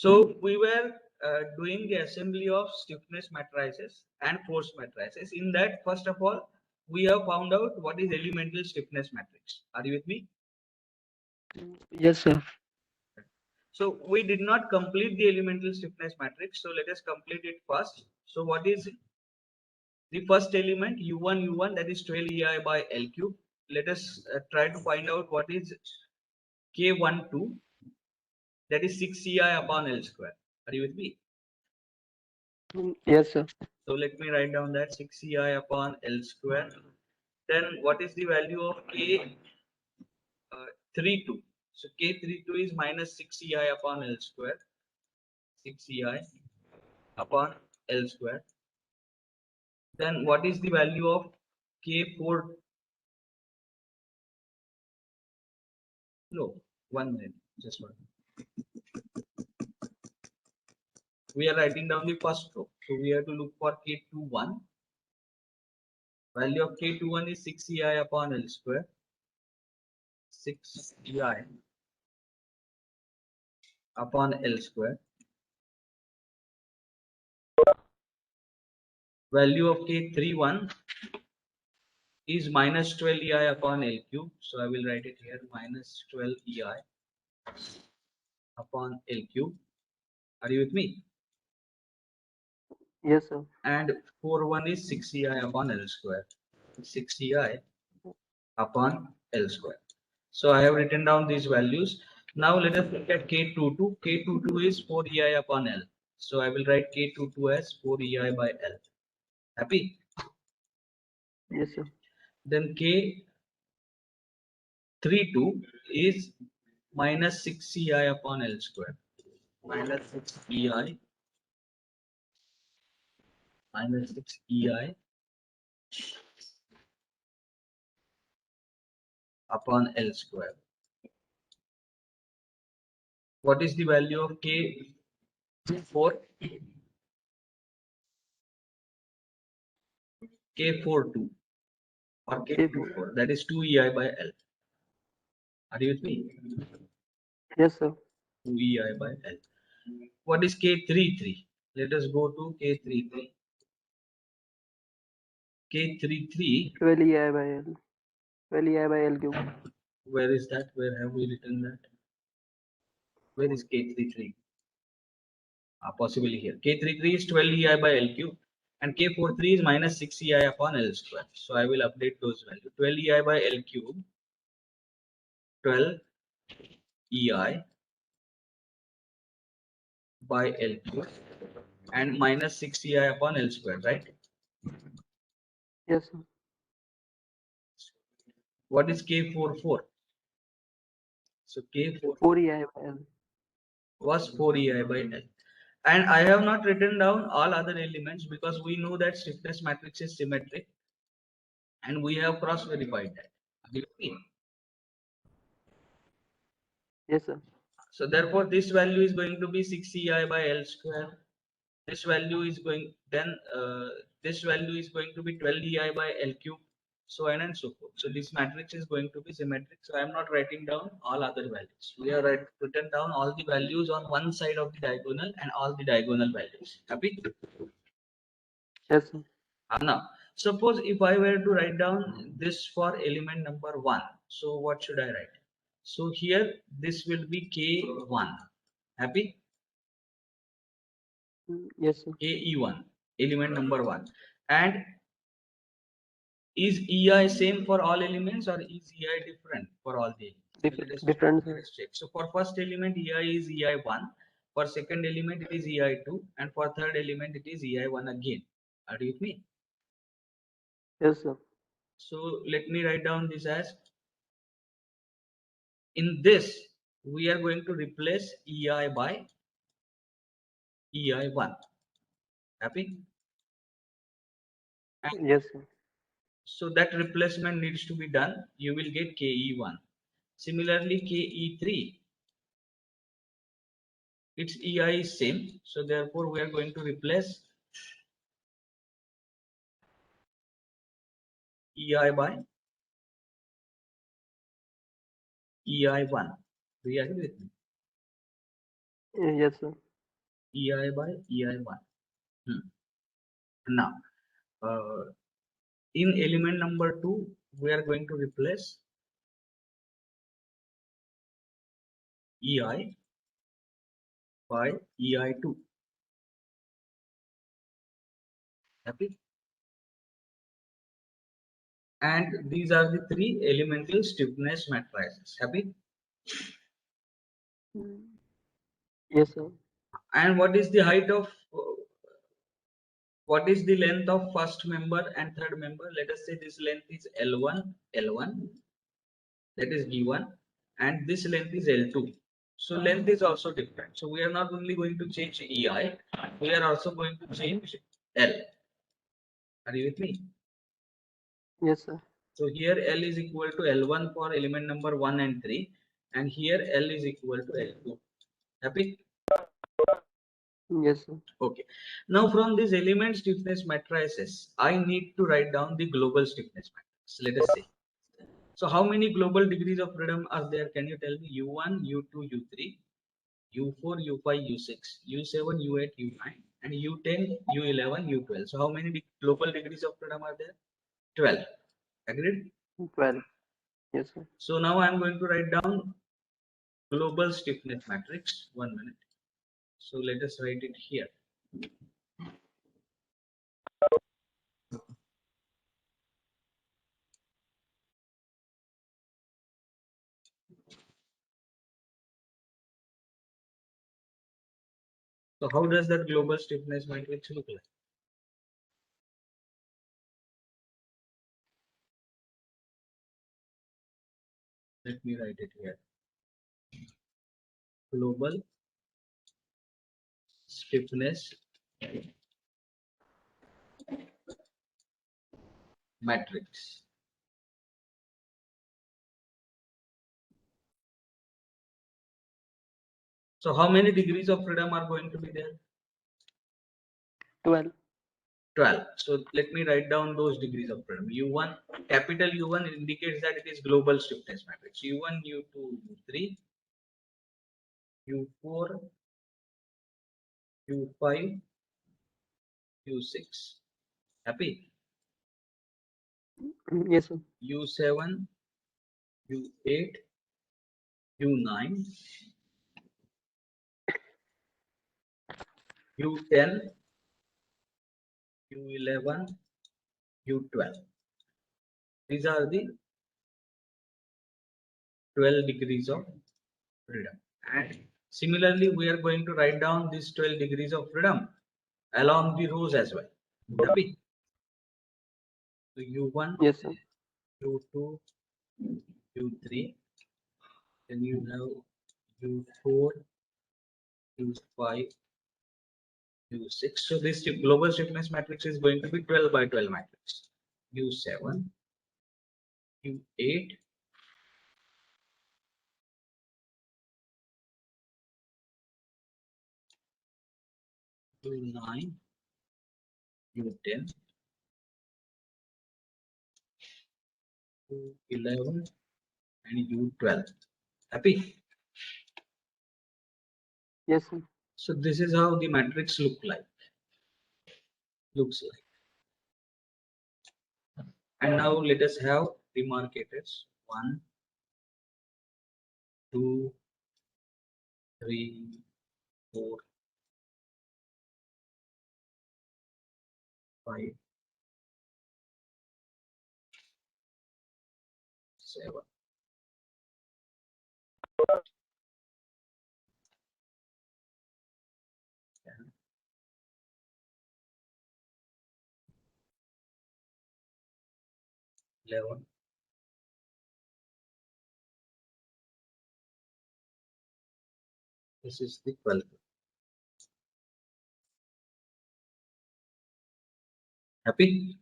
So we were doing the assembly of stiffness matrices and force matrices. In that, first of all, we have found out what is elemental stiffness matrix. Are you with me? Yes, sir. So we did not complete the elemental stiffness matrix. So let us complete it first. So what is the first element? U1 that is 12 EI by L cube. Let us try to find out what is K12 that is 6 EI upon L square. Are you with me? Yes, sir. So let me write down that 6 EI upon L square. Then what is the value of K 32? So K 32 is minus 6 EI upon L square. 6 EI upon L square. Then what is the value of K4? No, 1 minute, just one. We are writing down the first row. So we have to look for K21. Value of K21 is 6 EI upon L square. 6 EI upon L square. Value of K31 is minus 12 EI upon L cube. So I will write it here, minus 12 EI upon L cube. Are you with me? Yes, sir. And 41 is 6 EI upon L square. 6 EI upon L square. So I have written down these values. Now let us look at K22. K22 is 4 EI upon L. So I will write K22 as 4 EI by L. Happy? Yes, sir. Then K32 is minus 6 EI upon L square. Minus 6 EI minus 6 EI upon L square. What is the value of K4? K42 or K24, that is 2 EI by L. Are you with me? Yes, sir. 2 EI by L. What is K33? Let us go to K33. K33, 12 EI by L. 12 EI by L cube. where is that? Where have we written that? Where is K33? Possibly here. K33 is 12 EI by L cube and K43 is minus 6 EI upon L square. So I will update those values. 12 EI by L cube, 12 EI by L cube and minus 6 EI upon L square, right? Yes, sir. What is K44? So K44 4 EI by L. was 4 EI by L. And I have not written down all other elements because we know that stiffness matrix is symmetric and we have cross verified that. Yes, sir. So therefore this value is going to be 6 EI by L square. This value is going this value is going to be 12 EI by L cube, so on and so forth. So this matrix is going to be symmetric. So I am not writing down all other values. We have written down all the values on one side of the diagonal and all the diagonal values. Happy? Yes, sir. Now, suppose if I were to write down this for element number 1, so what should I write? So here this will be K1. Happy? Yes, sir. KE1, element number 1. And is EI same for all elements or is EI different for all the elements? Different, sir. Let's check. So for first element EI is EI1, for second element it is EI2, and for third element it is EI1 again. Are you with me? Yes, sir. So let me write down this as, in this we are going to replace EI by EI1. Happy? And Yes, sir. so that replacement needs to be done. You will get KE1. Similarly, KE3, its EI is same. So therefore, we are going to replace EI by EI1. Do you agree with me? Yes, sir. EI by EI1. Now, in element number 2, we are going to replace EI by EI2. Happy? And these are the three elemental stiffness matrices. Happy? Yes, sir. And what is the height of what is the length of first member and third member? Let us say this length is L1, that is given, and this length is L2. So length is also different. So we are not only going to change EI, we are also going to change L. Are you with me? Yes, sir. So here L is equal to L1 for element number 1 and 3, and here L is equal to L2. Happy? Yes, sir. Okay. Now from these element stiffness matrices, I need to write down the global stiffness matrix. Let us see. So how many global degrees of freedom are there? Can you tell me? U1, U2, U3, U4, U5, U6, U7, U8, U9, and U10, U11, U12. So how many global degrees of freedom are there? 12. Agreed? 12. Yes, sir. So now I am going to write down global stiffness matrix. 1 minute. So let us write it here. So how does that global stiffness matrix look like? Let me write it here. Global stiffness matrix. So how many degrees of freedom are going to be there? 12. 12. So let me write down those degrees of freedom. U1, capital U1 indicates that it is global stiffness matrix. U1, U2, U3, U4, U5, U6. Happy? Yes, sir. U7, U8, U9, U10, U11, U12. These are the 12 degrees of freedom. And similarly, we are going to write down these 12 degrees of freedom along the rows as well. Happy? So U1, Yes, sir. U2, U3, then you have U4, U5, U6. So this global stiffness matrix is going to be 12 by 12 matrix. U7, U8, U9, U10, U11, and U12. Happy? Yes, sir. So this is how the matrix looks like. And now let us have demarcators. 1, 2, 3, 4, 5, 7, 10, 11. This is the 12th. Happy?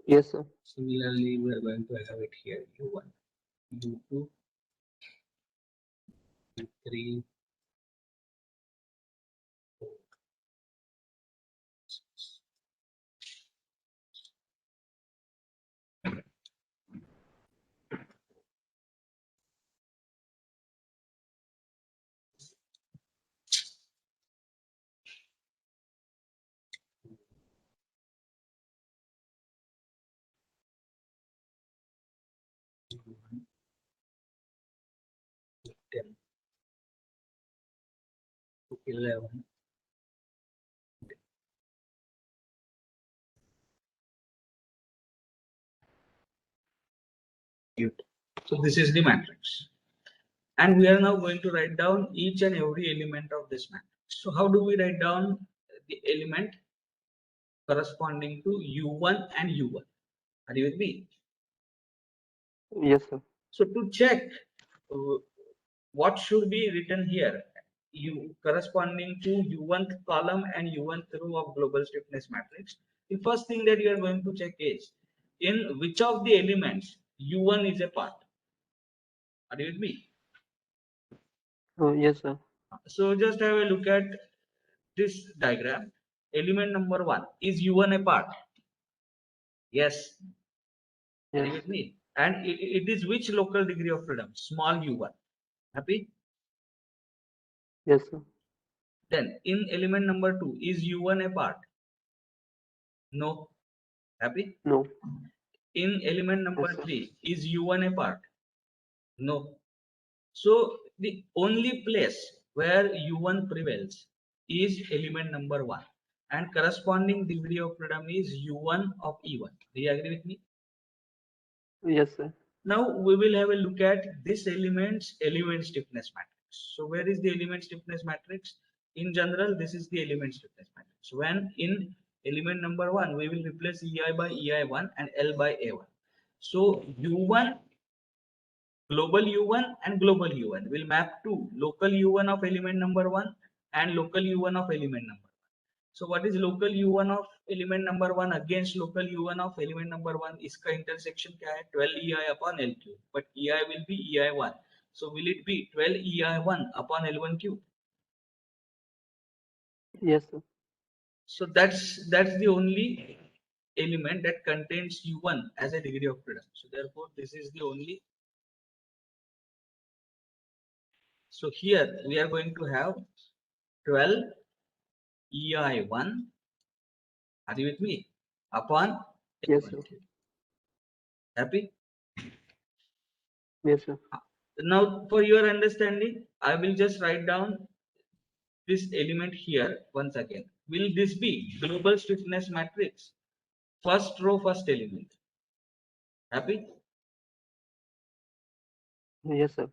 Yes, sir. Similarly, we are going to have it here. U1, U2, U3, 4, 6. 11. So this is the matrix. And we are now going to write down each and every element of this matrix. So how do we write down the element corresponding to U1 and U1? Are you with me? Yes, sir. So to check uh, what should be written here, U corresponding to U1th column and U1th row of global stiffness matrix, the first thing that you are going to check is in which of the elements U1 is a part. Are you with me? Oh, yes, sir. So just have a look at this diagram. Element number 1 is U1 a part? Yes. Are Yes. you with me? And it is which local degree of freedom? Small U1. Happy? Yes, sir. Then in element number 2 is U1 a part? No. Happy? No. In element Yes, number sir. 3 is U1 a part? No. So the only place where U1 prevails is element number 1, and corresponding degree of freedom is U1 of E1. Do you agree with me? Yes, sir. Now we will have a look at this element stiffness matrix. So where is the element stiffness matrix? In general, this is the element stiffness matrix. When in element number 1, we will replace EI by EI1 and L by A1. So U1, global U1 and global U1 will map to local U1 of element number 1 and local U1 of element number 1. So what is local U1 of element number 1 against local U1 of element number 1? इसका intersection क्या है? 12 EI upon L cube. But EI will be EI1. So will it be 12 EI1 upon L1 cube? Yes, sir. So that's the only element that contains U1 as a degree of freedom. So therefore this is the only. So here we are going to have 12 EI1. Are you with me? Upon Yes, L1 sir. cube. Happy? Yes, sir. Now for your understanding, I will just write down this element here once again. Will this be global stiffness matrix? First row, first element. Happy? Yes, sir.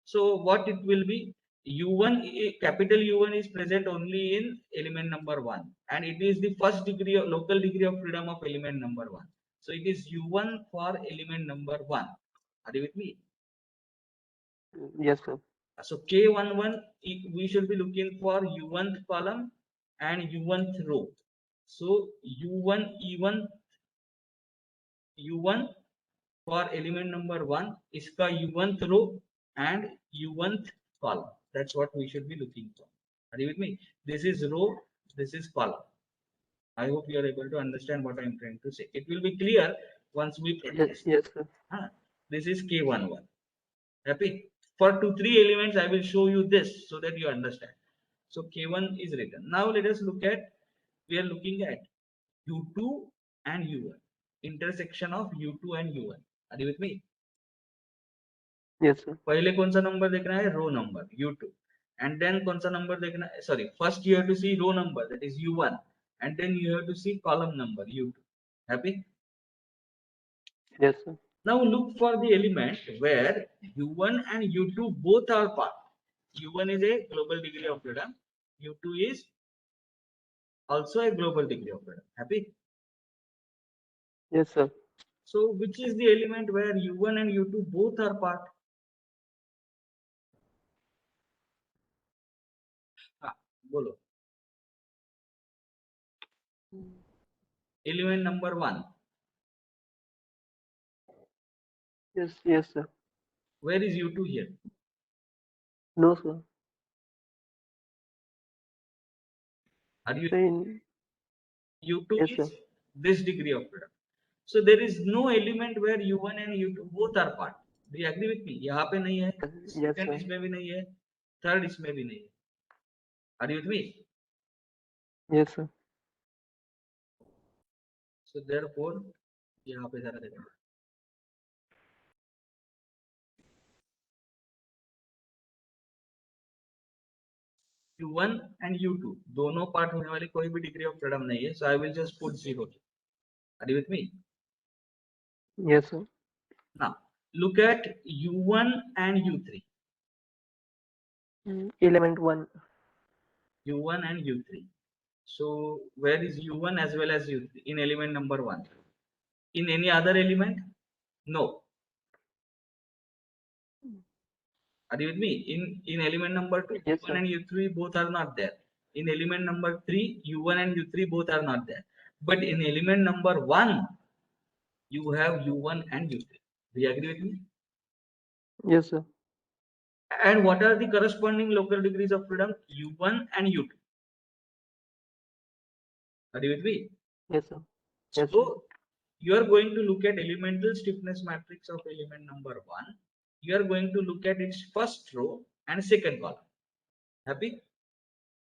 So what it will be? U1, capital U1 is present only in element number 1, and it is the first degree of local degree of freedom of element number 1. So it is U1 for element number 1. Are you with me? Yes, sir. So K11, we should be looking for U1th column and U1th row. So U1 E1 U1 for element number 1 is ka U1th row and U1th column. That's what we should be looking for. Are you with me? This is row, this is column. I hope you are able to understand what I am trying to say. It will be clear once we Yes, practice. yes, sir. This is K11. Happy? For 3 elements, I will show you this so that you understand. So K1 is written. Now let us look at, we are looking at U2 and U1. Intersection of U2 and U1. Are you with me? Yes, sir. पहले कौन सा number देखना है? रो number U2. And then कौन सा number देखना है? Sorry, first you have to see row number, that is U1. And then you have to see column number U2. Happy? Yes, sir. Now look for the element where U1 and U2 both are part. U1 is a global degree of freedom. U2 is also a global degree of freedom. Happy? Yes, sir. So which is the element where U1 and U2 both are part? Bolo. Element number 1. Yes, yes, sir. Where is U2 here? No, sir. Are you? Saying U2 yes, is sir. this degree of freedom. So there is no element where U1 and U2 both are part. Do you agree with me? यहाँ पे नहीं है, Yes, second sir. इसमें भी नहीं है, third इसमें भी नहीं है. Are you with me? Yes, sir. So therefore यहाँ पे जरा देखना. U1 and U2 दोनों पार्ट होने वाली कोई भी डिग्री ऑफ फ्रीडम नहीं है, so I will just put 0. Are you with me? Yes, sir. Now look at U1 and U3. Element 1. U1 and U3. So where is U1 as well as U3 in element number 1? In any other element? No. Are you with me? In element number 2, Yes, U1 sir. and U3 both are not there. In element number 3, U1 and U3 both are not there. But in element number 1, you have U1 and U3. Do you agree with me? Yes, sir. And what are the corresponding local degrees of freedom? U1 and U2. Are you with me? Yes, sir. Yes, sir. So you are going to look at elemental stiffness matrix of element number 1. You are going to look at its first row and second column. Happy?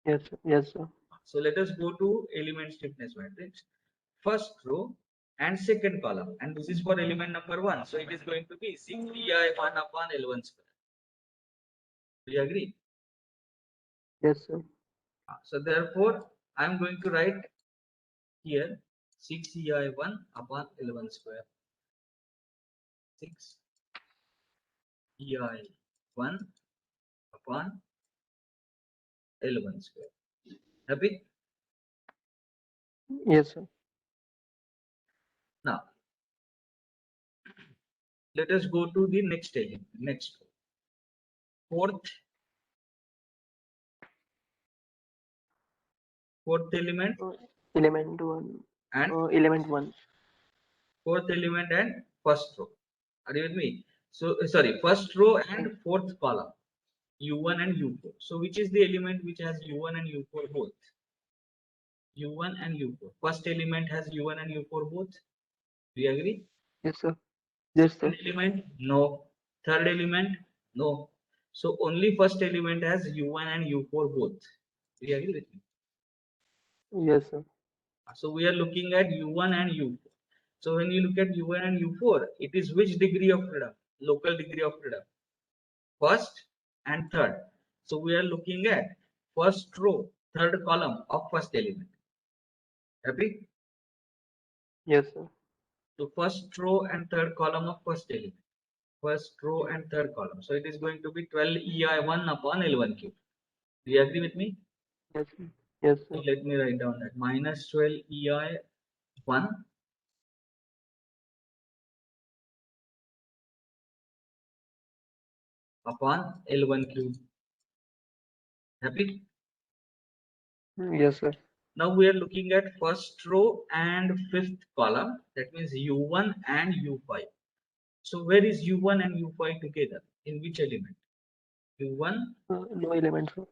Yes, sir. Yes, sir. So let us go to element stiffness matrix, first row and second column, and this is for element number 1. So it is going to be 6ei1 upon L1 square. Do you agree? Yes, sir. So therefore, I am going to write here 6ei1 upon L1 square. 6ei1 upon L1 square. Happy? Yes, sir. Now let us go to the next element, next row. Fourth element Element 1. and Element 1. fourth element and first row. Are you with me? So sorry, first row and fourth column, U1 and U4. So which is the element which has U1 and U4 both? U1 and U4. First element has U1 and U4 both. Do you agree? Yes, sir. Yes, sir. Second element? No. Third element? No. So only first element has U1 and U4 both. Do you agree with me? Yes, sir. So we are looking at U1 and U4. So when you look at U1 and U4, it is which degree of freedom? Local degree of freedom. First and third. So we are looking at first row, third column of first element. Happy? Yes, sir. So first row and third column of first element. First row and third column. So it is going to be 12 EI1 upon L1 cube. Do you agree with me? Yes, sir. Yes, So sir. let me write down that minus 12 EI1 upon L1 cube. Happy? Yes, sir. Now we are looking at first row and fifth column. That means U1 and U5. So where is U1 and U5 together? In which element? U1 No element, sir.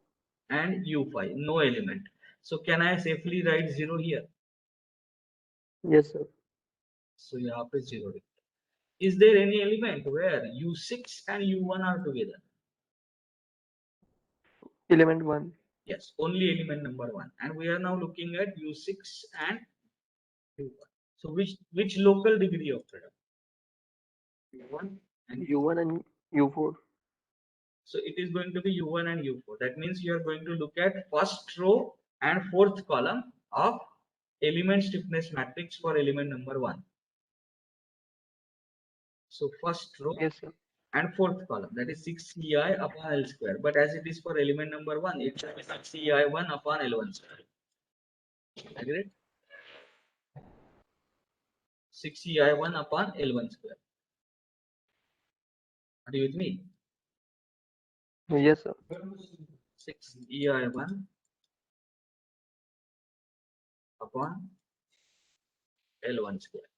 and U5. No element. So can I safely write 0 here? Yes, sir. So यहाँ पे 0. Is there any element where U6 and U1 are together? Element 1. Yes, only element number 1. And we are now looking at U6 and U1. So which local degree of freedom? U1 and U1 and U4. so it is going to be U1 and U4. That means you are going to look at first row and fourth column of element stiffness matrix for element number 1. So first row Yes, sir. and fourth column, that is 6ei upon L square. But as it is for element number 1, it shall be 6ei1 upon L1 square. Agreed? 6ei1 upon L1 square. Are you with me? Yes, sir. 6ei1 upon L1 square.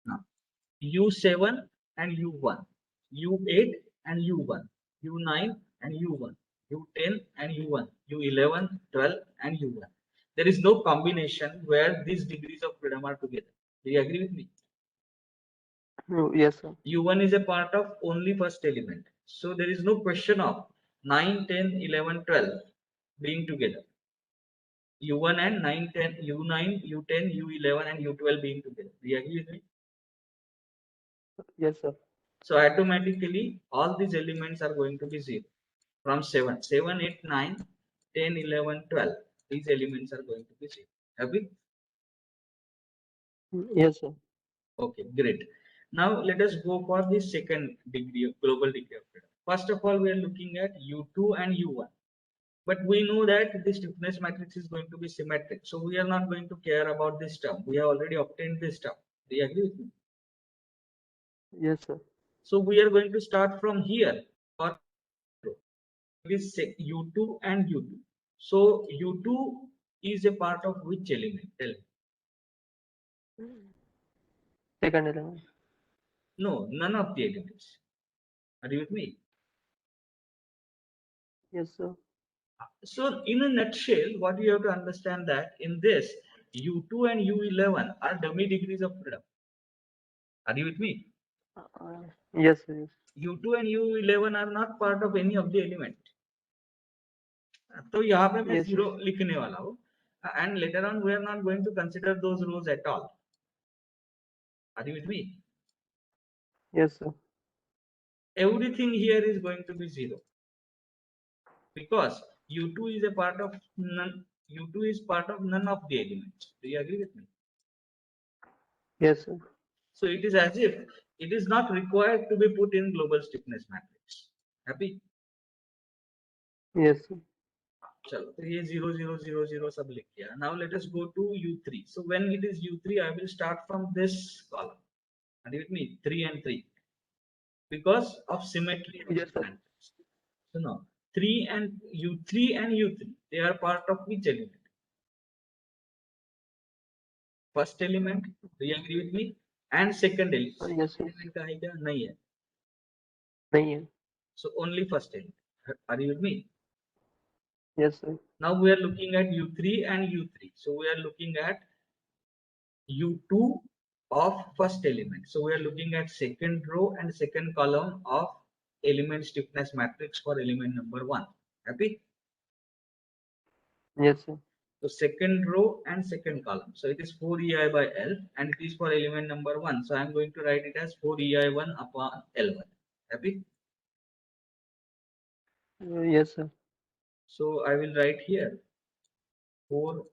Now, U7 and U1, U8 and U1, U9 and U1, U10 and U1, U11, 12 and U1. There is no combination where these degrees of freedom are together. Do you agree with me? Yes, sir. U1 is a part of only first element. So there is no question of 9, 10, 11, 12 being together. U1 and 9, 10, U9, U10, U11 and U12 being together. Do you agree with me? Yes, sir. So automatically all these elements are going to be 0 from 7, 7, 8, 9, 10, 11, 12. These elements are going to be 0. Happy? Yes, sir. Okay, great. Now let us go for the second degree of global degree of freedom. First of all, we are looking at U2 and U1. But we know that the stiffness matrix is going to be symmetric. So we are not going to care about this term. We have already obtained this term. Do you agree with me? Yes, sir. So we are going to start from here. For this U2 and U2. So U2 is a part of which element? Tell me. Second element. No, none of the elements. Are you with me? Yes, sir. So in a nutshell, what you have to understand that in this U2 and U11 are dummy degrees of freedom. Are you with me? Yes, sir. Yes. U2 and U11 are not part of any of the element. तो यहाँ पे मैं Yes, sir. zero लिखने वाला हूँ and later on we are not going to consider those rows at all. Are you with me? Yes, sir. Everything here is going to be zero because U2 is a part of none. U2 is part of none of the elements. Do you agree with me? Yes, sir. So it is as if it is not required to be put in global stiffness matrix. Happy? Yes, sir. चलो तो ये 0 0 0 0 सब लिख दिया. Now let us go to U3. So when it is U3, I will start from this column. Are you with me? 3 and 3 because of symmetry of Yes, the sir. matrix. So now 3 and U3 and U3 they are part of which element? First element. Do you agree with me? And second element. Yes, Second sir. element का है क्या? नहीं है. नहीं है. So only first element. Are you with me? Yes, sir. Now we are looking at U3 and U3. So we are looking at U2 of first element. So we are looking at second row and second column of element stiffness matrix for element number 1. Happy? Yes, sir. So second row and second column. So it is 4 EI by L and it is for element number 1. So I am going to write it as 4 EI1 upon L1. Happy? Yes, sir. So I will write here 4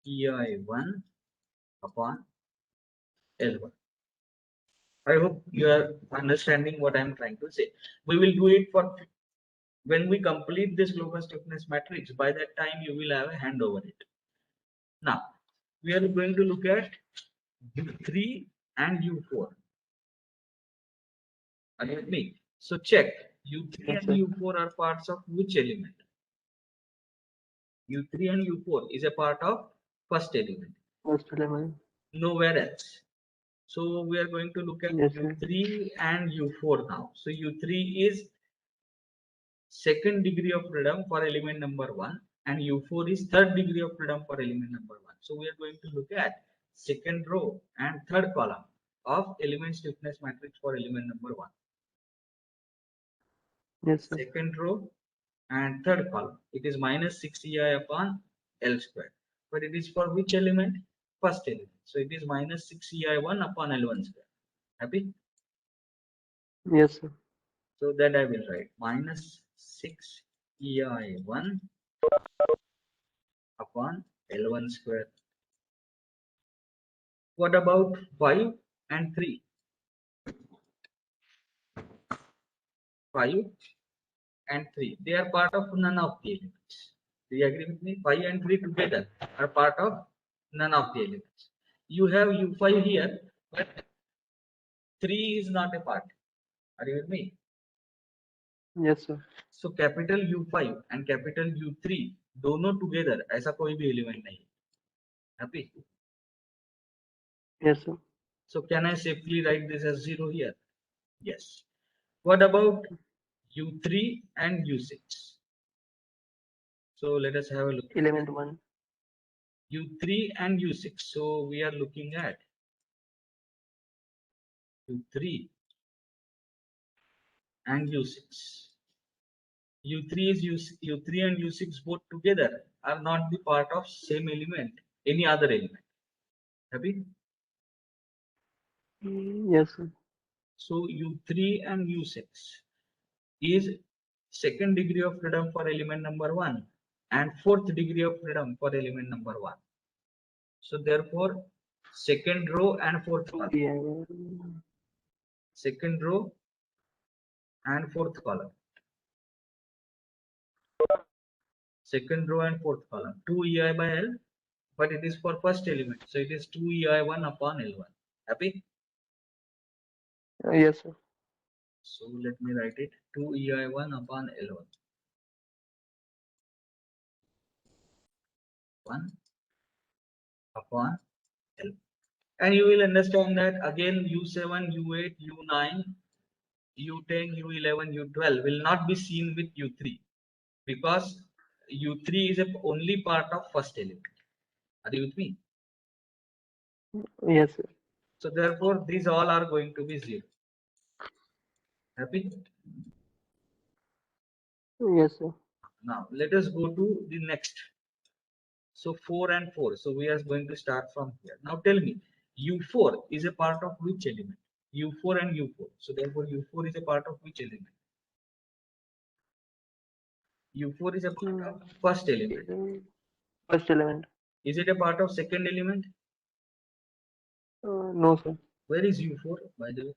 EI1 upon L1. I hope you are understanding what I am trying to say. We will do it for when we complete this global stiffness matrix. By that time, you will have a hand over it. Now, we are going to look at U3 and U4. Are you with me? So check U3 Yes, and sir. U4 are parts of which element? U3 and U4 is a part of first element. First element. Nowhere else. So we are going to look at Yes, sir. U3 and U4 now. So U3 is second degree of freedom for element number 1 and U4 is third degree of freedom for element number 1. So we are going to look at second row and third column of element stiffness matrix for element number 1. Yes, sir. Second row and third column. It is minus 6 EI upon L square. But it is for which element? First element. So it is minus 6 EI1 upon L1 square. Happy? Yes, sir. So that I will write minus 6 EI1 upon L1 square. What about 5 and 3? 5 and 3. They are part of none of the elements. Do you agree with me? 5 and 3 together are part of none of the elements. You have U5 here, but 3 is not a part. Are you with me? Yes, sir. So capital U5 and capital U3 दोनों together ऐसा कोई भी element नहीं. Happy? Yes, sir. So can I safely write this as 0 here? Yes. What about U3 and U6? So let us have a look. Element 1. U3 and U6. So we are looking at U3 and U6. U3 is U3 and U6 both together are not the part of same element, any other element. Happy? Yes, sir. So U3 and U6 is second degree of freedom for element number 1 and fourth degree of freedom for element number 1. So therefore, second row and fourth column. Yeah. Second row and fourth column. Second row and fourth column. 2 EI by L, but it is for first element. So it is 2 EI1 upon L1. Happy? Yes, sir. So let me write it. 2 EI1 upon L1. 1 upon L. And you will understand that again U7, U8, U9, U10, U11, U12 will not be seen with U3 because U3 is a only part of first element. Are you with me? Yes, sir. So therefore these all are going to be 0. Happy? Yes, sir. Now let us go to the next. So 4 and 4. So we are going to start from here. Now tell me, U4 is a part of which element? U4 and U4. So therefore U4 is a part of which element? U4 is a part Hmm. of first element. First element. Is it a part of second element? No, sir. Where is U4 by the way?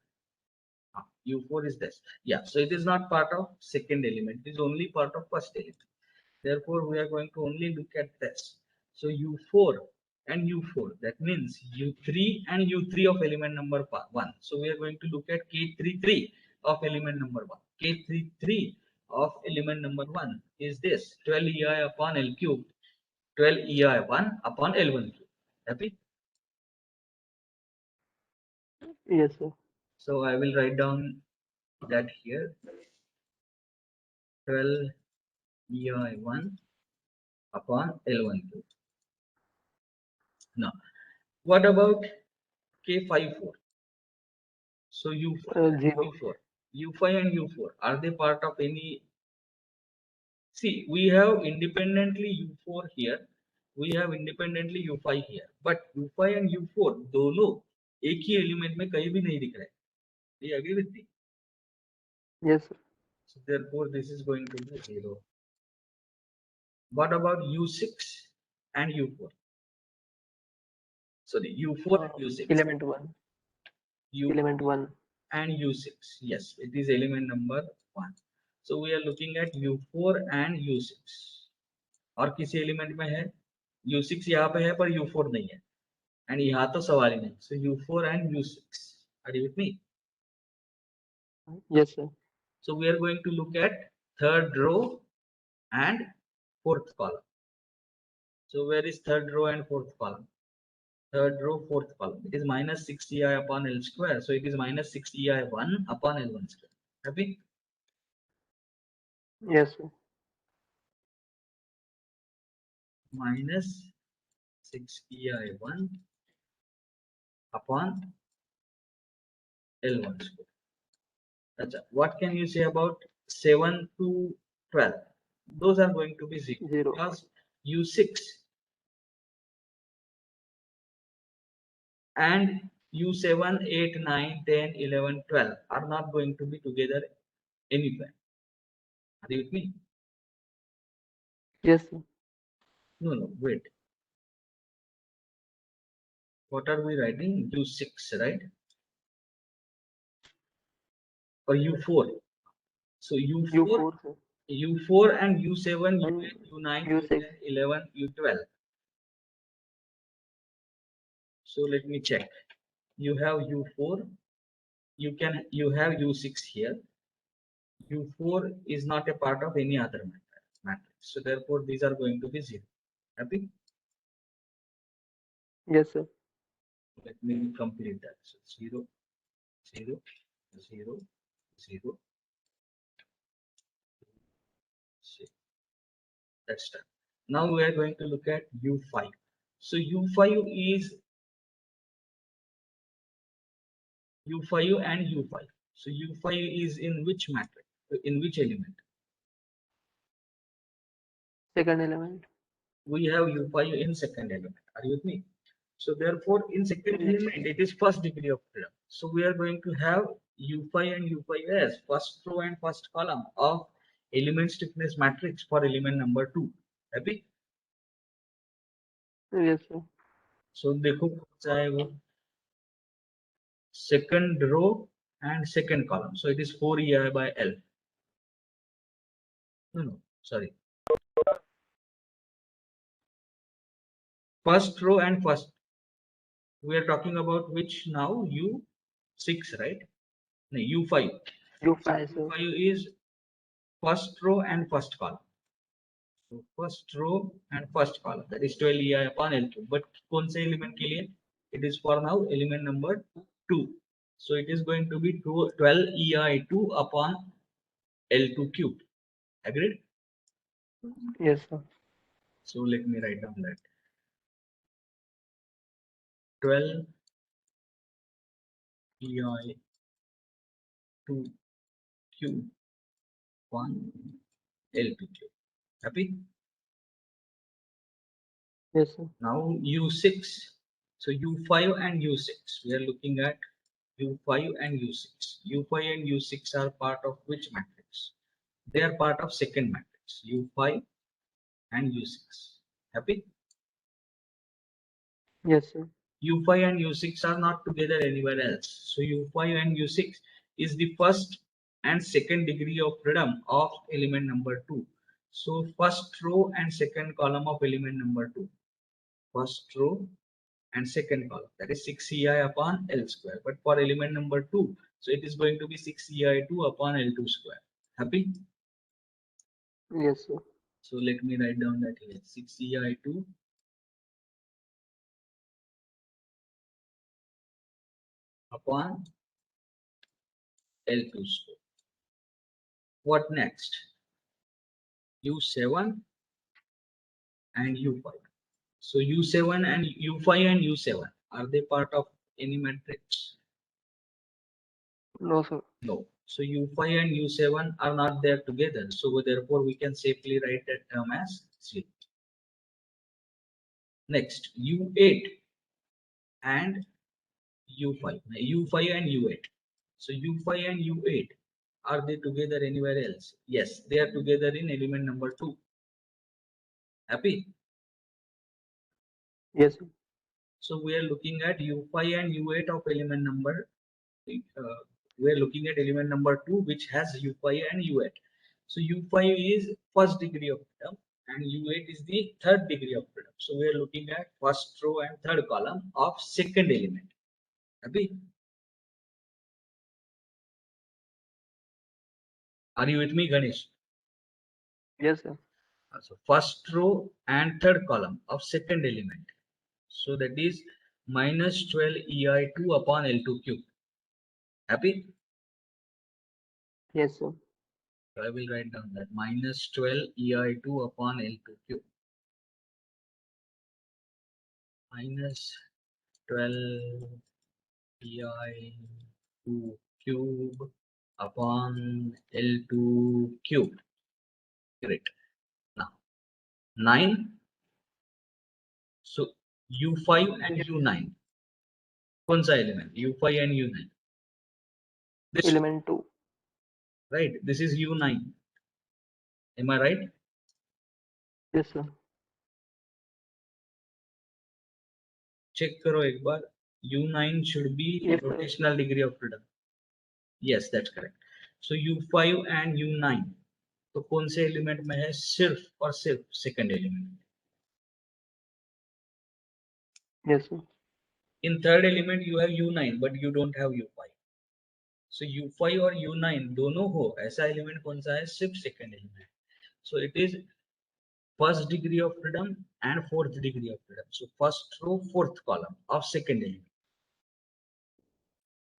U4 is this. Yeah, so it is not part of second element. It is only part of first element. Therefore, we are going to only look at this. So U4 and U4, that means U3 and U3 of element number 1. So we are going to look at K33 of element number 1. K33 of element number 1 is this 12 EI upon L cubed, 12 EI1 upon L1 cubed. Happy? Yes, sir. So I will write down that here 12 EI1 upon L1 cubed. Now, what about K54? So U5 and 0. U4, U5 and U4, are they part of any? See, we have independently U4 here, we have independently U5 here, but U5 and U4 दोनों एक ही element में कहीं भी नहीं दिख रहे. Do you agree with me? Yes, sir. So therefore, this is going to be 0. What about U6 and U4? Sorry, U4 and U6. Element 1. U Element 1. and U6. Yes, it is element number 1. So we are looking at U4 and U6. और किसी element में है U6 यहाँ पे है पर U4 नहीं है एंड यहाँ तो सवाल ही नहीं. So U4 and U6. Are you with me? Yes, sir. So we are going to look at third row and fourth column. So where is third row and fourth column? Third row, fourth column. It is minus 6 EI upon L square. So it is minus 6 EI1 upon L1 square. Happy? Yes, sir. Minus 6 EI1 upon L1 square. Achha, what can you say about 7 to 12? Those are going to be 0 0. because U6 and U7, 8, 9, 10, 11, 12 are not going to be together anywhere. Are you with me? Yes, sir. No, no, wait. What are we writing? U6, right? Or U4. So U4, U4, sir. U4 and U7, And U8, U9, U6. U10, 11, U12. So let me check. You have U4. You have U6 here. U4 is not a part of any other matrix. So therefore, these are going to be 0. Happy? Yes, sir. Let me complete that. So 0, 0, 0, 0, 0. That's done. Now we are going to look at U5. So U5 is U5 and U5. So U5 is in which matrix? In which element? Second element. We have U5 in second element. Are you with me? So therefore, in second Yes. element, it is first degree of freedom. So we are going to have U5 and U5 as first row and first column of element stiffness matrix for element number 2. Happy? Yes, sir. So देखो कौन सा है वो second row and second column. So it is 4 EI by L. No, sorry. First row and first. We are talking about which now U6, right? No, U5. So U5, sir. U5 is first row and first column. So first row and first column, that is 12 EI upon L2. But कौन से element के लिए? It is for now element number 2. So it is going to be 12 EI2 upon L2 cube. Agreed? Yes, sir. So let me write down that 12 EI2 cube upon L2 cube. Happy? Yes, sir. Now U6. So U5 and U6. We are looking at U5 and U6. U5 and U6 are part of which matrix? They are part of second matrix. U5 and U6. Happy? Yes, sir. U5 and U6 are not together anywhere else. So U5 and U6 is the first and second degree of freedom of element number 2. So first row and second column of element number 2. First row and second column, that is 6 EI upon L square. But for element number 2, so it is going to be 6 EI2 upon L2 square. Happy? Yes, sir. So let me write down that here 6 EI2 upon L2 square. What next? U7 and U5. So U7 and U5 and U7, are they part of any matrix? No, sir. No. So U5 and U7 are not there together. So therefore we can safely write that term as 0. Next, U8 and U5. U5 and U8. So U5 and U8, are they together anywhere else? Yes, they are together in element number 2. Happy? Yes, sir. So we are looking at U5 and U8 of element number. We are looking at element number 2, which has U5 and U8. So U5 is first degree of freedom and U8 is the third degree of freedom. So we are looking at first row and third column of second element. Happy? Are you with me, Ganesh? Yes, sir. So first row and third column of second element. So that is minus 12 EI2 upon L2 cube. Happy? Yes, sir. So I will write down that minus 12 EI2 upon L2 cube. Minus 12 EI2 cube upon L2 cube. Great. Now 9. So U5 and U9. कौन सा element? U5 and U9. This one, Element 2. right? This is U9. Am I right? Yes, sir. Check करो एक बार. U9 should be Yes, sir. rotational degree of freedom. Yes, that's correct. So U5 and U9. तो कौन से element में है? सिर्फ और सिर्फ second element. Yes, sir. In third element you have U9 but you don't have U5. So U5 और U9 दोनों हो ऐसा एलिमेंट कौन सा है? सिर्फ second element. So it is first degree of freedom and fourth degree of freedom. So first row, fourth column of second element.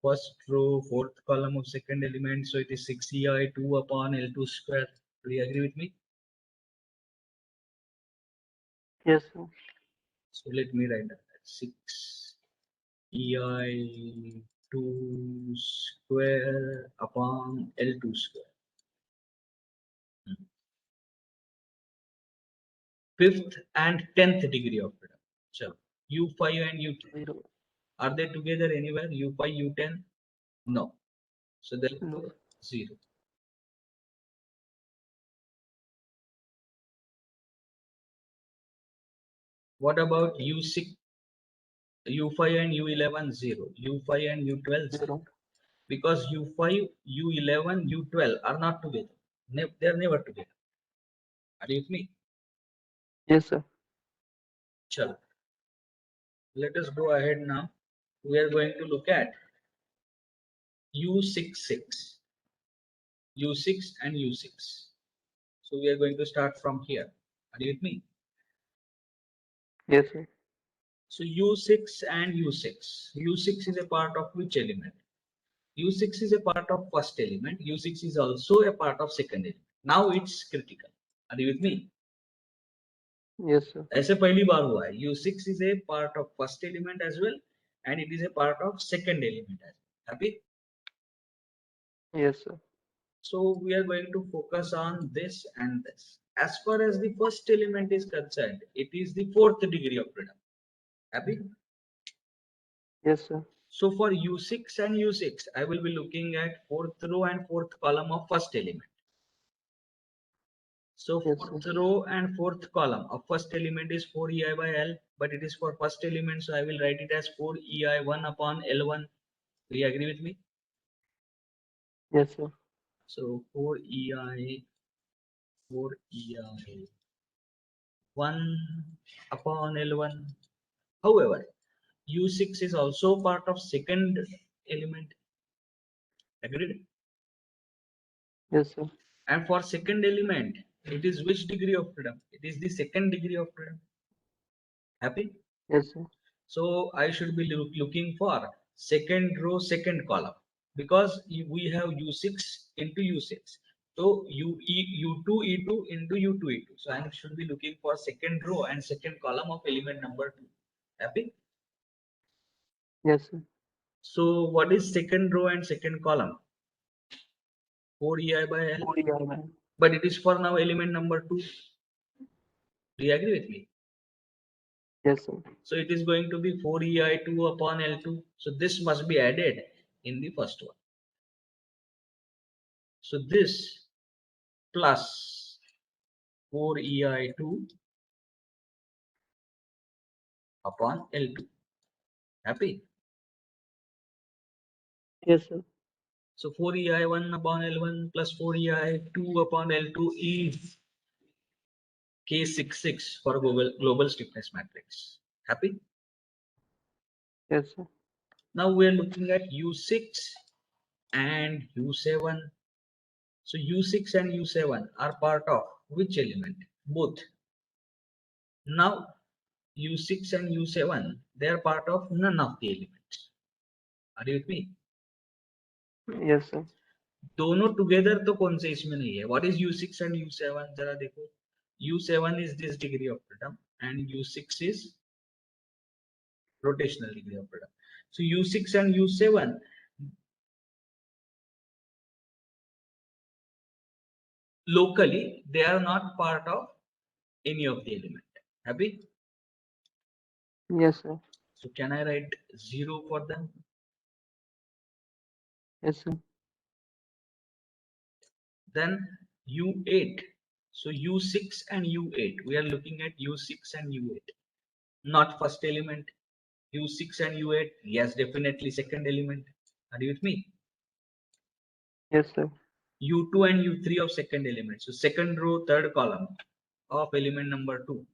First row, fourth column of second element. So it is 6 EI2 upon L2 square. Do you agree with me? Yes, sir. So let me write that 6 EI2 square upon L2 square. Fifth and 10th degree of freedom. So U5 and U2. 0. Are they together anywhere? U5, U10? No. So No. therefore 0. What about U6, U5 and U11? 0. U5 and U12? 0. 0. Because U5, U11, U12 are not together. They are never together. Are you with me? Yes, sir. Chalo. Let us go ahead now. We are going to look at U66, U6 and U6. So we are going to start from here. Are you with me? Yes, sir. So U6 and U6. U6 is a part of which element? U6 is a part of first element. U6 is also a part of second element. Now it's critical. Are you with me? Yes, sir. ऐसे पहली बार हुआ है. U6 is a part of first element as well, and it is a part of second element as well. Happy? Yes, sir. So we are going to focus on this and this. As far as the first element is concerned, it is the fourth degree of freedom. Happy? Yes, sir. So for U6 and U6, I will be looking at fourth row and fourth column of first element. So Yes, fourth sir. row and fourth column of first element is 4ei by L, but it is for first element, so I will write it as 4ei 1 upon L1. Do you agree with me? Yes, sir. So 4ei 1 upon L1. However, U6 is also part of second element. Agreed? Yes, sir. And for second element, it is which degree of freedom? It is the second degree of freedom. Happy? Yes, sir. So I should be looking for second row, second column, because we have U6 into U6. So U2 E2 into U2 E2. So I should be looking for second row and second column of element number 2. Happy? Yes, sir. So what is second row and second column? 4ei by L. 4 man. But it is for now element number 2. Do you agree with me? Yes, sir. So it is going to be 4ei2 upon L2. So this must be added in the first one. So this plus 4ei2 upon L2. Happy? Yes, sir. So 4ei1 upon L1 plus 4ei2 upon L2 is K66 for global stiffness matrix. Happy? Yes, sir. Now we are looking at U6 and U7. So U6 and U7 are part of which element? Both. Now U6 and U7, they are part of none of the elements. Are you with me? Yes, sir. दोनों together तो कौन से इसमें नहीं है. What is U6 and U7? जरा देखो. U7 is this degree of freedom and U6 is rotational degree of freedom. So U6 and U7 locally they are not part of any of the element. Happy? Yes, sir. So can I write 0 for them? Yes, sir. Then U8. So U6 and U8. We are looking at U6 and U8. Not first element. U6 and U8. Yes, definitely second element. Are you with me? Yes, sir. U2 and U3 of second element. So second row, third column of element number 2.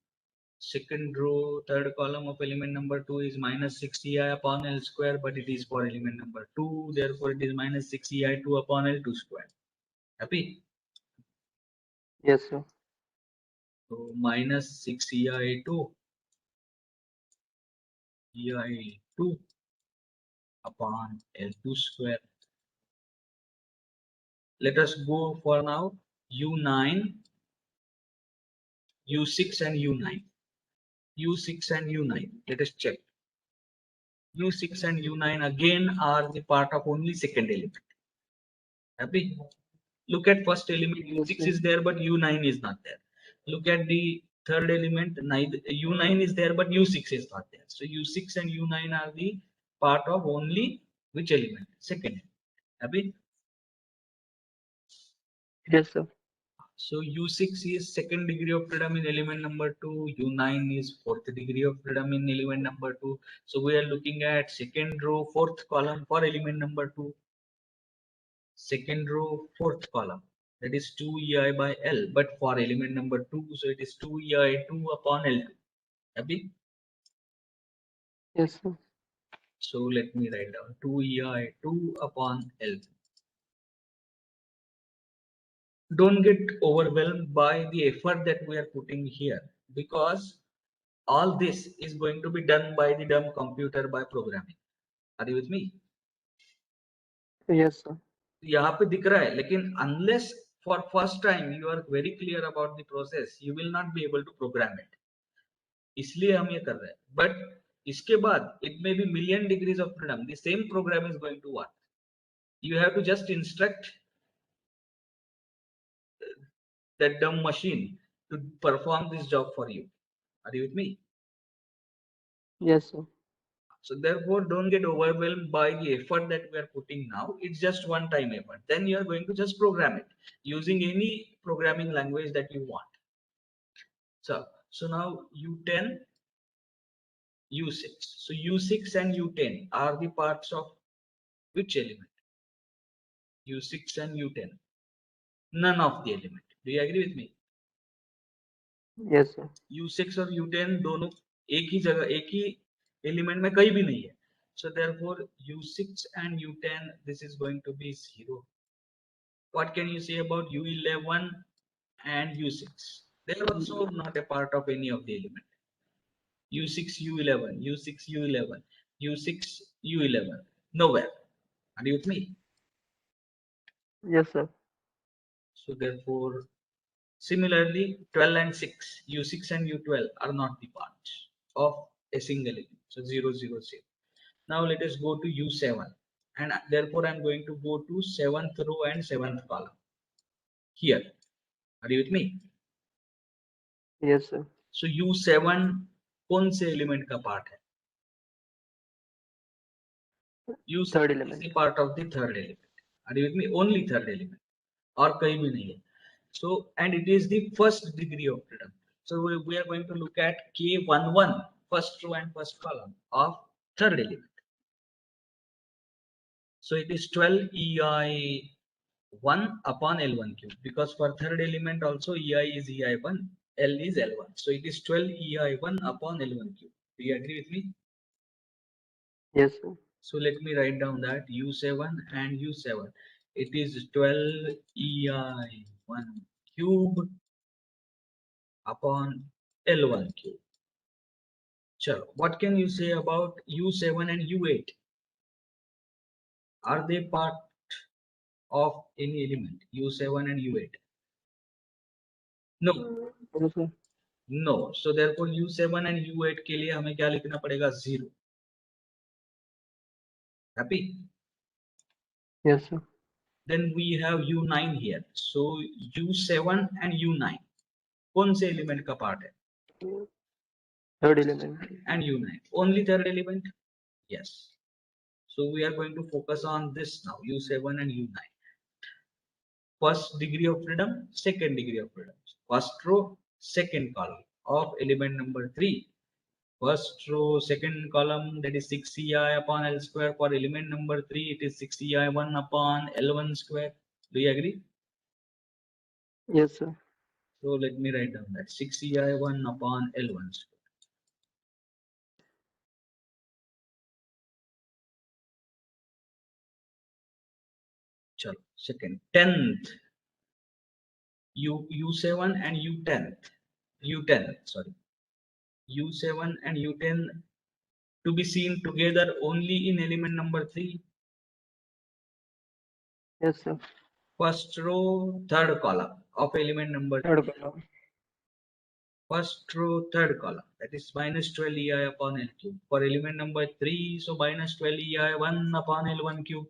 Second row, third column of element number 2 is minus 6ei upon L square, but it is for element number 2. Therefore, it is minus 6ei2 upon L2 square. Happy? Yes, sir. So minus 6ei2 ei2 upon L2 square. Let us go for now U9, U6 and U9. U6 and U9. Let us check. U6 and U9 again are the part of only second element. Happy? Look at first element. Yes, U6 sir. is there, but U9 is not there. Look at the third element. Neither U9 is there, but U6 is not there. So U6 and U9 are the part of only which element? Second. Happy? Yes, sir. So U6 is second degree of freedom in element number 2. U9 is fourth degree of freedom in element number 2. So we are looking at second row, fourth column for element number 2. Second row, fourth column. That is 2 EI by L. But for element number 2, so it is 2 EI 2 upon L2. Happy? Yes, sir. So let me write down 2 EI 2 upon L2. Don't get overwhelmed by the effort that we are putting here, because all this is going to be done by the dumb computer by programming. Are you with me? Yes, sir. यहाँ पे दिख रहा है, लेकिन unless for first time you are very clear about the process, you will not be able to program it. इसलिए हम ये कर रहे हैं. But इसके बाद it may be million degrees of freedom. The same program is going to work. You have to just instruct that dumb machine to perform this job for you. Are you with me? Yes, sir. So therefore, don't get overwhelmed by the effort that we are putting now. It's just one time effort. Then you are going to just program it using any programming language that you want. So now U10, U6. So U6 and U10 are the parts of which element? U6 and U10. None of the element. Do you agree with me? Yes, sir. U6 और U10 दोनों एक ही जगह, एक ही element में कहीं भी नहीं है. So therefore U6 and U10, this is going to be 0. What can you say about U11 and U6? They are also not a part of any of the element. U6, U11, U6, U11, U6, U11. Nowhere. Are you with me? Yes, sir. So therefore, similarly, 12 and 6, U6 and U12 are not the parts of a single element. So 0, 0, 0. Now let us go to U7. And therefore, I'm going to go to 7th row and 7th column. Here. Are you with me? Yes, sir. So U7 कौन से element का part है? Third U7 is element. a part of the third element. Are you with me? Only third element. और कहीं भी नहीं है. So and it is the first degree of freedom. So we are going to look at K11, first row and first column of third element. So it is 12 EI 1 upon L1 cube, because for third element also EI is EI1, L is L1. So it is 12 EI1 upon L1 cube. Do you agree with me? Yes, sir. So let me write down that U7 and U7. It is 12 EI1 cube upon L1 cube. Chalo, what can you say about U7 and U8? Are they part of any element? U7 and U8? No. Yes, sir. No. So therefore U7 and U8 के लिए हमें क्या लिखना पड़ेगा? 0. Happy? Yes, sir. Then we have U9 here. So U7 and U9 कौन से element का part है? Third element. And U9 only third element? Yes. So we are going to focus on this now, U7 and U9. First degree of freedom, second degree of freedom. First row, second column of element number 3. First row, second column, that is 6 EI upon L square. For element number 3, it is 6 EI 1 upon L1 square. Do you agree? Yes, sir. So let me write down that 6 EI 1 upon L1 square. Chalo, second, 10th, U7 and U10, sorry. U7 and U10 to be seen together only in element number 3. Yes, sir. First row, third column of element number 3. Third column. First row, third column. That is minus 12 EI upon L cube. For element number 3, so minus 12 EI 1 upon L1 cube.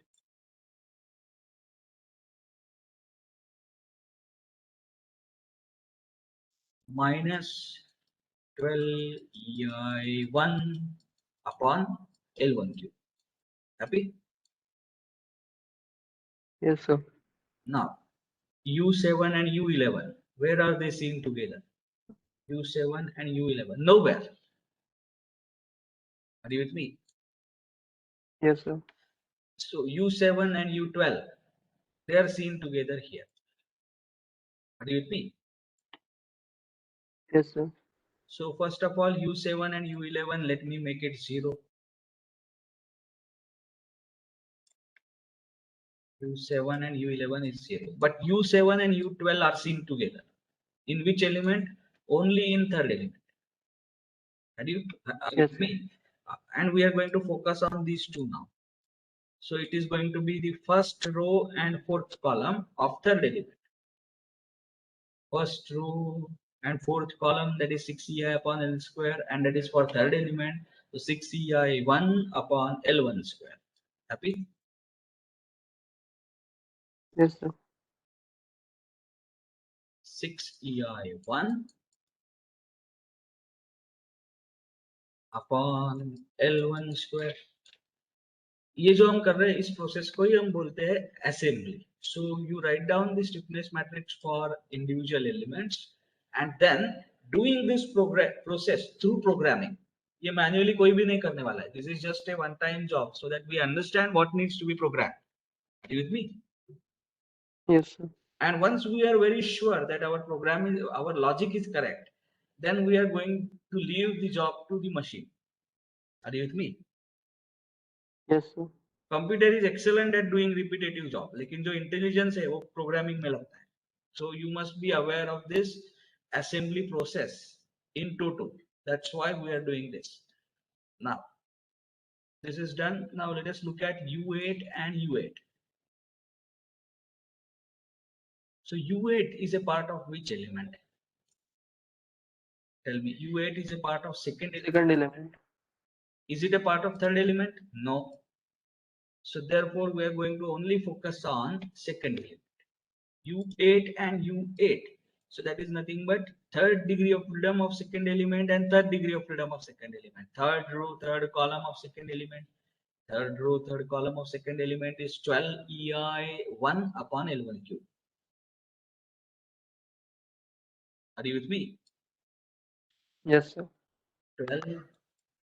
Minus 12 EI 1 upon L1 cube. Happy? Yes, sir. Now, U7 and U11, where are they seen together? U7 and U11, nowhere. Are you with me? Yes, sir. So U7 and U12, they are seen together here. Are you with me? Yes, sir. So first of all, U7 and U11, let me make it 0. U7 and U11 is 0. But U7 and U12 are seen together. In which element? Only in third element. Are you Yes, with sir. me? And we are going to focus on these two now. So it is going to be the first row and fourth column of third element. First row and fourth column, that is 6ei upon L square, and that is for third element. So 6ei 1 upon L1 square. Happy? Yes, sir. 6ei 1 upon L1 square. ये जो हम कर रहे हैं इस process को ही हम बोलते हैं assembly. So you write down the stiffness matrix for individual elements and then doing this process through programming. ये मैन्युअली कोई भी नहीं करने वाला है. This is just a one time job so that we understand what needs to be programmed. With me? Yes, sir. And once we are very sure that our program is, our logic is correct, then we are going to leave the job to the machine. Are you with me? Yes, sir. Computer is excellent at doing repetitive job, लेकिन जो intelligence है वो programming में लगता है. So you must be aware of this assembly process in total. That's why we are doing this. Now, this is done. Now let us look at U8 and U8. So U8 is a part of which element? Tell me. U8 is a part of second element. Second element. Is it a part of third element? No. So therefore we are going to only focus on second element. U8 and U8. So that is nothing but third degree of freedom of second element and third degree of freedom of second element. Third row, third column of second element. Third row, third column of second element is 12 EI 1 upon L1 cube. Are you with me? Yes, sir. 12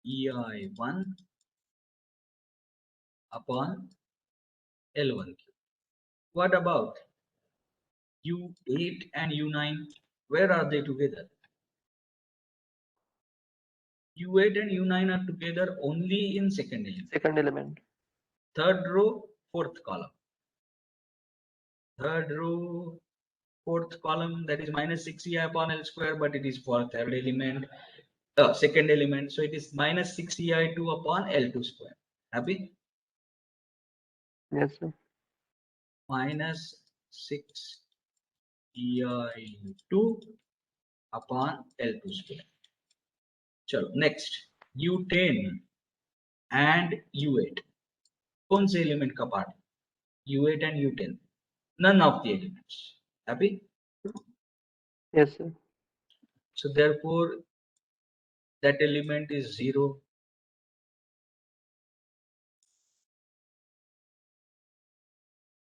EI 1 upon L1 cube. What about U8 and U9? Where are they together? U8 and U9 are together only in second element. Second element. Third row, fourth column. Third row, fourth column, that is minus 6e upon L square, but it is for third element, second element. So it is minus 6ei2 upon L2 square. Happy? Yes, sir. Minus 6ei2 upon L2 square. चलो next, U10 and U8. कौन से element का part? U8 and U10. None of the elements. Happy? Yes, sir. So therefore that element is 0.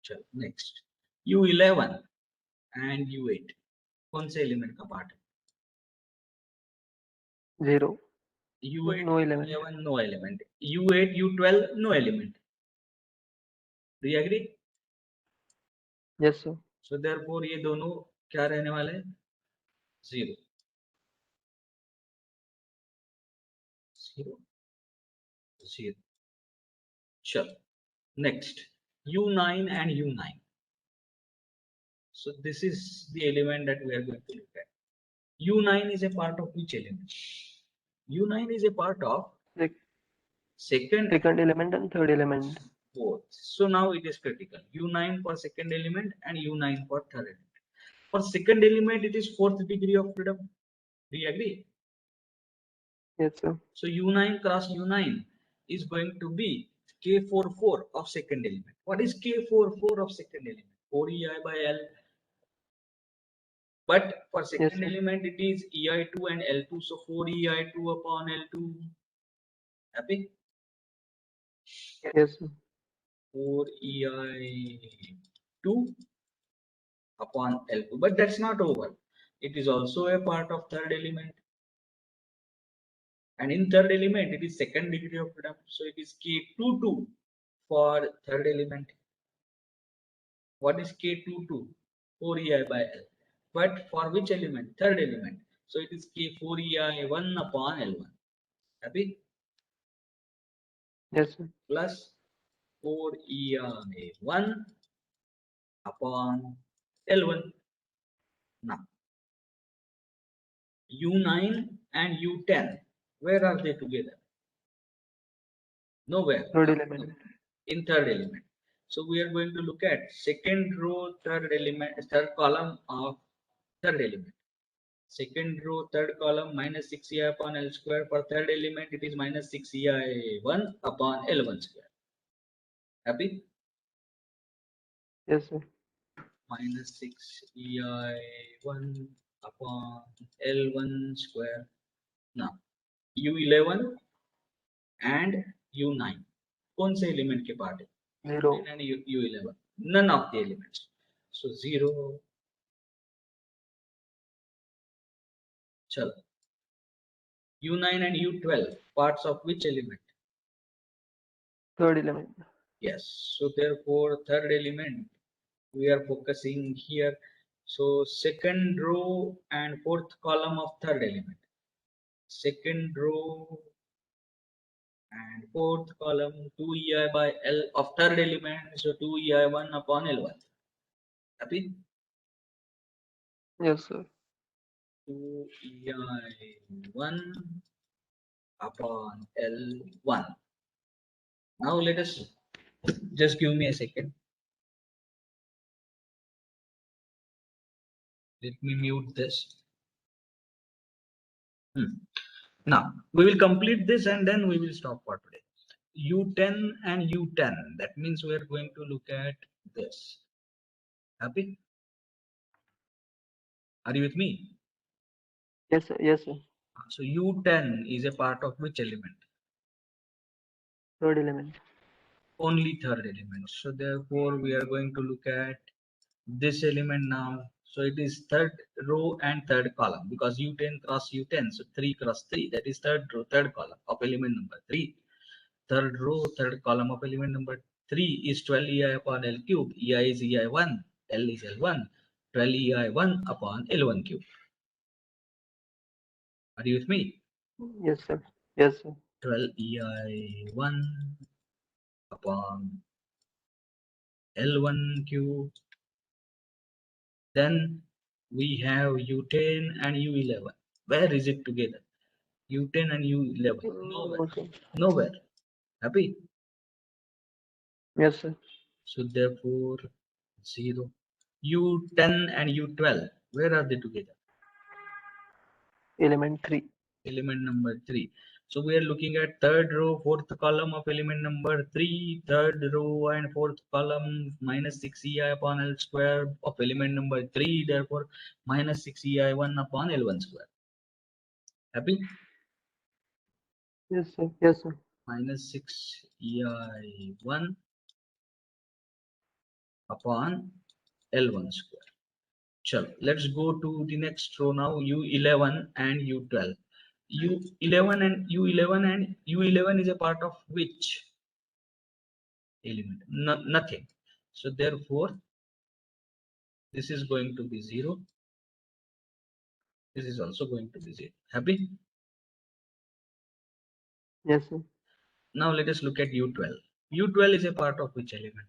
चलो next, U11 and U8. कौन से element का part है? 0. U8, No element. U11 no element. U8, U12 no element. Do you agree? Yes, sir. So therefore ये दोनों क्या रहने वाले हैं? 0. 0. 0. चलो next, U9 and U9. So this is the element that we are going to look at. U9 is a part of which element? U9 is a part of Sec- second Second element and third element. fourth. So now it is critical. U9 for second element and U9 for third element. For second element, it is fourth degree of freedom. Do you agree? Yes, sir. So U9 cross U9 is going to be K44 of second element. What is K44 of second element? 4EI by L. But for Yes, second sir. element, it is EI2 and L2. So 4EI2 upon L2. Happy? Yes, sir. 4ei2 upon L2. But that's not over. It is also a part of third element. And in third element, it is second degree of freedom. So it is K22 for third element. What is K22? 4ei by L. But for which element? Third element. So it is K4ei1 upon L1. Happy? Yes, sir. Plus 4ei1 upon L1. Now, U9 and U10, where are they together? Nowhere. Third element. In third element. So we are going to look at second row, third element, third column of third element. Second row, third column, minus 6ei upon L square. For third element, it is minus 6ei1 upon L1 square. Happy? Yes, sir. Minus 6ei1 upon L1 square. Now, U11 and U9. कौन से element के part है? 0. and U11. None of the elements. So 0. Chalo. U9 and U12, parts of which element? Third element. Yes. So therefore, third element we are focusing here. So second row and fourth column of third element. Second row and fourth column 2ei by L of third element. So 2ei1 upon L1. Happy? Yes, sir. 2ei1 upon L1. Now let us just give me a second. Let me mute this. Now we will complete this and then we will stop for today. U10 and U10. That means we are going to look at this. Happy? Are you with me? Yes, sir. Yes, sir. So U10 is a part of which element? Third element. Only third element. So therefore we are going to look at this element now. So it is third row and third column because U10 cross U10. So 3 cross 3. That is third row, third column of element number 3. Third row, third column of element number 3 is 12 ei upon L cube. Ei is ei1, L is L1. 12 ei1 upon L1 cube. Are you with me? Yes, sir. Yes, sir. 12 ei1 upon L1 cube. Then we have U10 and U11. Where is it together? U10 and U11. Nowhere. Okay. Nowhere. Happy? Yes, sir. So therefore 0. U10 and U12. Where are they together? Element 3. Element number 3. So we are looking at third row, fourth column of element number 3, third row and fourth column minus 6ei upon L square of element number 3, therefore minus 6ei1 upon L1 square. Happy? Yes, sir. Yes, sir. Minus 6ei1 upon L1 square. Chalo, let's go to the next row now, U11 and U12. U11 and U11 is a part of which element? Nothing. So therefore, this is going to be 0. This is also going to be 0. Happy? Yes, sir. Now let us look at U12. U12 is a part of which element?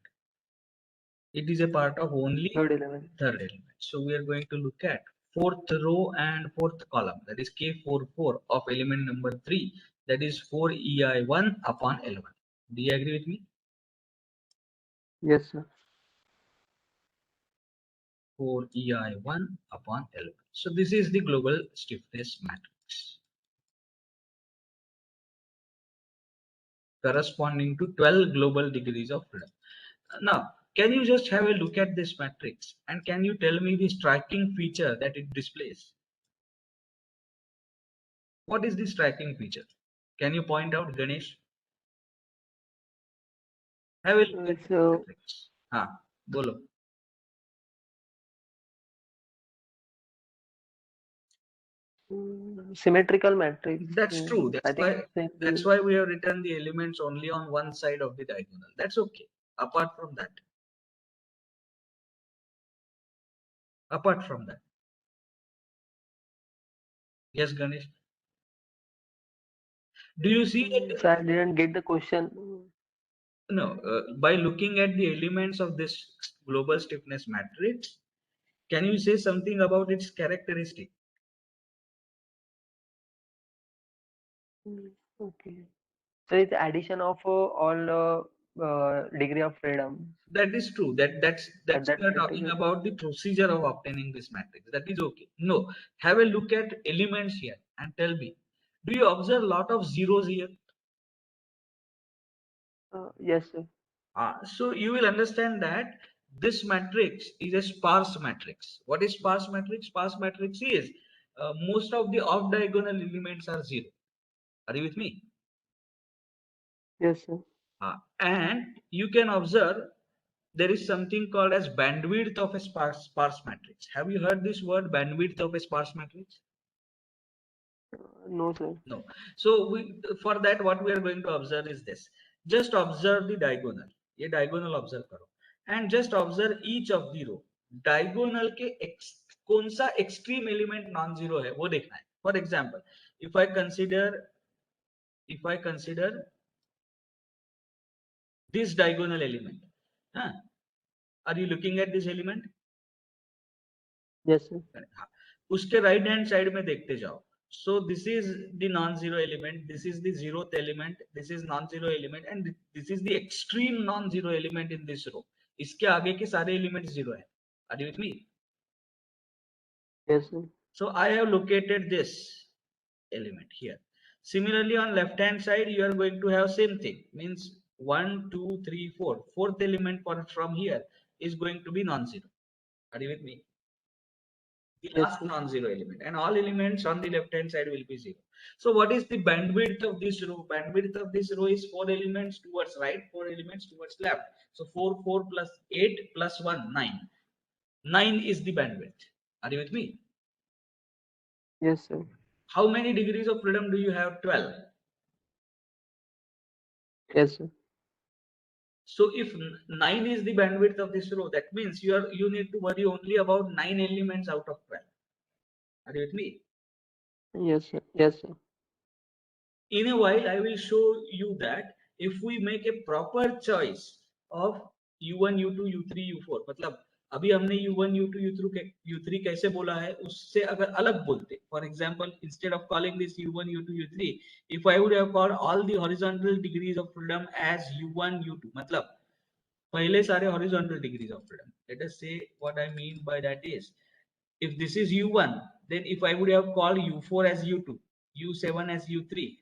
It is a part of only Third element. third element. So we are going to look at fourth row and fourth column. That is K44 of element number 3. That is 4ei1 upon L1. Do you agree with me? Yes, sir. 4ei1 upon L1. So this is the global stiffness matrix corresponding to 12 global degrees of freedom. Now, can you just have a look at this matrix and can you tell me the striking feature that it displays? What is the striking feature? Can you point out, Ganesh? Have a look at this So matrix. हाँ, बोलो. symmetrical matrix. That's true. I think That's why we have written the elements only on one side of the diagonal. That's okay. Apart from that, yes, Ganesh. Do you see that? so I didn't get the question. No, by looking at the elements of this global stiffness matrix, can you say something about its characteristic? Okay. So it's addition of all degree of freedom That is true. at That's that we are talking particular. about the procedure of obtaining this matrix. That is okay. No, have a look at elements here and tell me, do you observe a lot of zeros here? Yes, sir. So you will understand that this matrix is a sparse matrix. What is sparse matrix? Sparse matrix is most of the off diagonal elements are zero. Are you with me? Yes, sir. And you can observe there is something called as bandwidth of a sparse matrix. Have you heard this word, bandwidth of a sparse matrix? No, sir. No. So for that what we are going to observe is this. Just observe the diagonal. ये diagonal observe करो and just observe each of the row. Diagonal के कौन सा extreme element non zero है वो देखना है. For example, if I consider this diagonal element, huh? Are you looking at this element? Yes, sir. हाँ, उसके राइट हैंड साइड में देखते जाओ. So this is the non-zero element, this is the zeroth element, this is non-zero element, and this is the extreme non-zero element in this row. इसके आगे के सारे element zero है. Are you with me? Yes, sir. So I have located this element here. Similarly, on left hand side, you are going to have same thing. Means 1, 2, 3, 4. Fourth element from here is going to be non-zero. Are you with me? The Yes, last sir. non-zero element, and all elements on the left hand side will be zero. So what is the bandwidth of this row? Bandwidth of this row is 4 elements towards right, 4 elements towards left. So 4 plus 8 plus 1 9. 9 is the bandwidth. Are you with me? Yes, sir. How many degrees of freedom do you have? 12. Yes, sir. So if 9 is the bandwidth of this row, that means you need to worry only about 9 elements out of 12. Are you with me? Yes, sir. Yes, sir. In a while I will show you that if we make a proper choice of u1 u2 u3 u4, मतलब अभी हमने u1 u2 u3 कैसे बोला है उससे अगर अलग बोलते, for example instead of calling this u1 u2 u3, if I would have called all the horizontal degrees of freedom as u1 u2, मतलब पहले सारे horizontal degrees of freedom. Let us say what I mean by that is, if this is u1, then if I would have called u4 as u2, u7 as u3,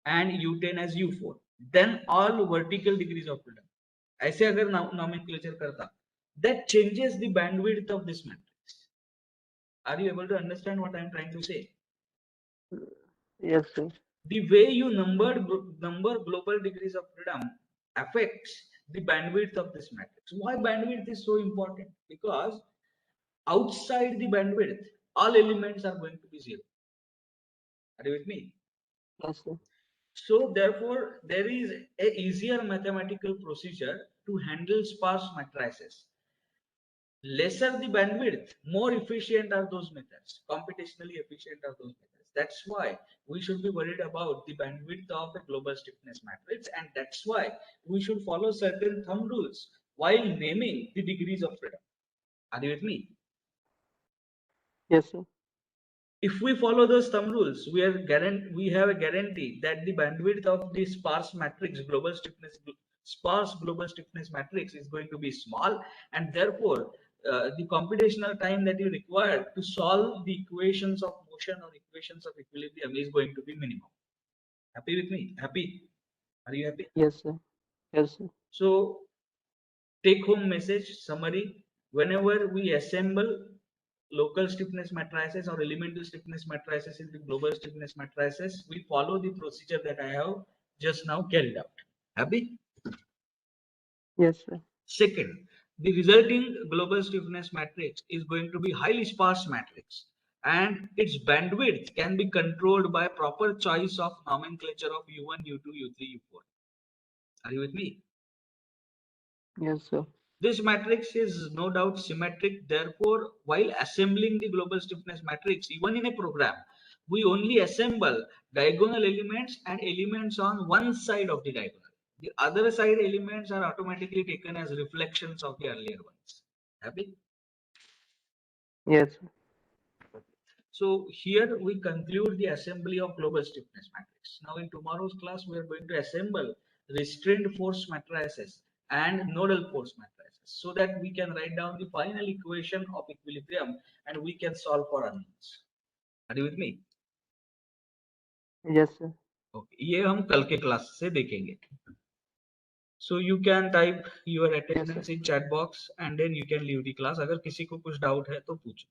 and u10 as u4, then all vertical degrees of freedom. ऐसे अगर nomenclature करता, that changes the bandwidth of this matrix. Are you able to understand what I am trying to say? Yes, sir. The way you number global degrees of freedom affects the bandwidth of this matrix. Why bandwidth is so important? Because outside the bandwidth, all elements are going to be zero. Are you with me? Yes, sir. So therefore, there is a easier mathematical procedure to handle sparse matrices. Lesser the bandwidth, more efficient are those methods. Computationally efficient are those methods. That's why we should be worried about the bandwidth of a global stiffness matrix, and that's why we should follow certain thumb rules while naming the degrees of freedom. Are you with me? Yes, sir. If we follow those thumb rules, we have a guarantee that the bandwidth of the sparse global stiffness matrix is going to be small, and therefore the computational time that you require to solve the equations of motion or equations of equilibrium is going to be minimum. Happy with me? Happy? Are you happy? Yes, sir. Yes, sir. So take home message summary: whenever we assemble local stiffness matrices or elemental stiffness matrices in the global stiffness matrices, we follow the procedure that I have just now carried out. Happy? Yes, sir. Second, the resulting global stiffness matrix is going to be highly sparse matrix, and its bandwidth can be controlled by proper choice of nomenclature of U1, U2, U3, U4. Are you with me? Yes, sir. This matrix is no doubt symmetric. Therefore, while assembling the global stiffness matrix, even in a program, we only assemble diagonal elements and elements on one side of the diagonal. The other side elements are automatically taken as reflections of the earlier ones. Happy? Yes, sir. So here we conclude the assembly of global stiffness matrix. Now in tomorrow's class, we are going to assemble restrained force matrices and nodal force matrices so that we can write down the final equation of equilibrium and we can solve for unknowns. Are you with me? Yes, sir. Okay. ये हम कल के class से देखेंगे. So you can type your Yes, sir. attendance in chat box and then you can leave the class. अगर किसी को कुछ डाउट है तो पूछो.